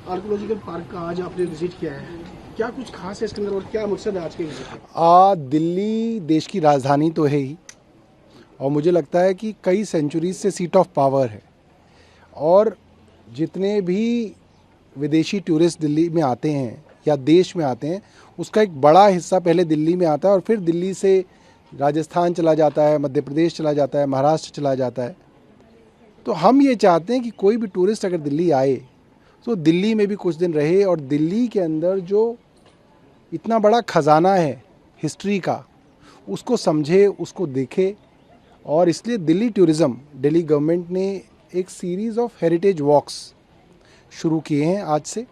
Archaeological park का आज आपने विजिट किया है, क्या कुछ खास है इसके अंदर और क्या मकसद है आज के विजिट का? दिल्ली देश की राजधानी तो है ही, और मुझे लगता है कि कई सेंचुरीज से सीट ऑफ पावर है। और जितने भी विदेशी टूरिस्ट दिल्ली में आते हैं या देश में आते हैं, उसका एक बड़ा हिस्सा पहले दिल्ली में आता है और फिर दिल्ली से राजस्थान चला जाता है, मध्य प्रदेश चला जाता है, महाराष्ट्र चला जाता है। तो हम ये चाहते हैं कि कोई भी टूरिस्ट अगर दिल्ली आए तो दिल्ली में भी कुछ दिन रहे और दिल्ली के अंदर जो इतना बड़ा खजाना है हिस्ट्री का, उसको समझे, उसको देखे। और इसलिए दिल्ली टूरिज़्म, दिल्ली गवर्नमेंट ने एक सीरीज़ ऑफ हेरिटेज वॉक्स शुरू किए हैं आज से।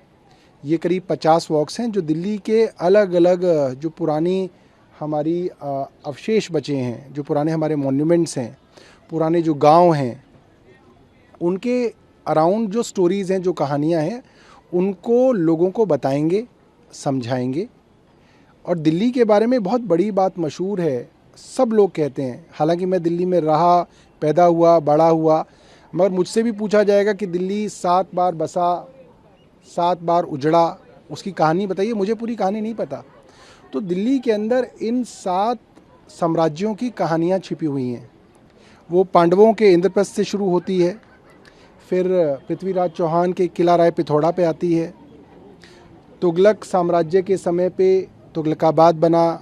ये करीब 50 वॉक्स हैं जो दिल्ली के अलग अलग जो पुरानी हमारी अवशेष बचे हैं, जो पुराने हमारे मॉन्यूमेंट्स हैं, पुराने जो गांव हैं, उनके अराउंड जो स्टोरीज़ हैं, जो कहानियां हैं, उनको लोगों को बताएंगे, समझाएंगे। और दिल्ली के बारे में बहुत बड़ी बात मशहूर है, सब लोग कहते हैं, हालांकि मैं दिल्ली में रहा, पैदा हुआ, बड़ा हुआ, मगर मुझसे भी पूछा जाएगा कि दिल्ली 7 बार बसा, 7 बार उजड़ा, उसकी कहानी बताइए। मुझे पूरी कहानी नहीं पता। तो दिल्ली के अंदर इन 7 साम्राज्यों की कहानियाँ छिपी हुई हैं। वो पांडवों के इंद्रप्रस्थ से शुरू होती है, फिर पृथ्वीराज चौहान के किला राय पिथौड़ा पे आती है, तुगलक साम्राज्य के समय पे तुगलकाबाद बना,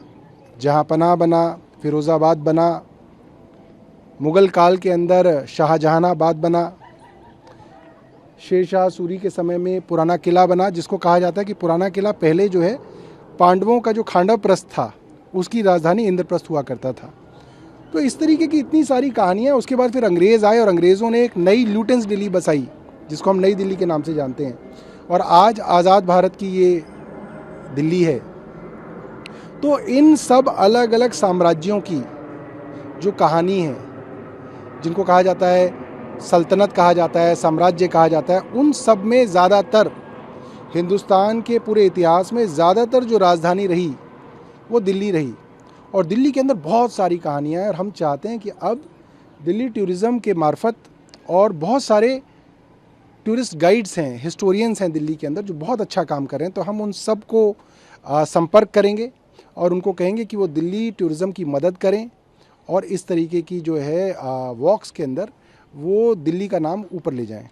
जहाँपनाह बना, फिरोज़ाबाद बना, मुग़ल काल के अंदर शाहजहानाबाद बना, शेरशाह सूरी के समय में पुराना किला बना, जिसको कहा जाता है कि पुराना किला पहले जो है पांडवों का जो खांडव प्रस्थ था उसकी राजधानी इंद्रप्रस्थ हुआ करता था। तो इस तरीके की इतनी सारी कहानियाँ। उसके बाद फिर अंग्रेज़ आए और अंग्रेज़ों ने एक नई ल्यूटेंस दिल्ली बसाई, जिसको हम नई दिल्ली के नाम से जानते हैं, और आज आज़ाद भारत की ये दिल्ली है। तो इन सब अलग अलग साम्राज्यों की जो कहानी है, जिनको कहा जाता है सल्तनत कहा जाता है, साम्राज्य कहा जाता है, उन सब में ज़्यादातर हिंदुस्तान के पूरे इतिहास में ज़्यादातर जो राजधानी रही वो दिल्ली रही। और दिल्ली के अंदर बहुत सारी कहानियाँ हैं और हम चाहते हैं कि अब दिल्ली टूरिज़्म के मार्फत, और बहुत सारे टूरिस्ट गाइड्स हैं, हिस्टोरियंस हैं दिल्ली के अंदर जो बहुत अच्छा काम कर रहे हैं, तो हम उन सब को संपर्क करेंगे और उनको कहेंगे कि वो दिल्ली टूरिज़्म की मदद करें और इस तरीके की जो है वॉक्स के अंदर वो दिल्ली का नाम ऊपर ले जाएं।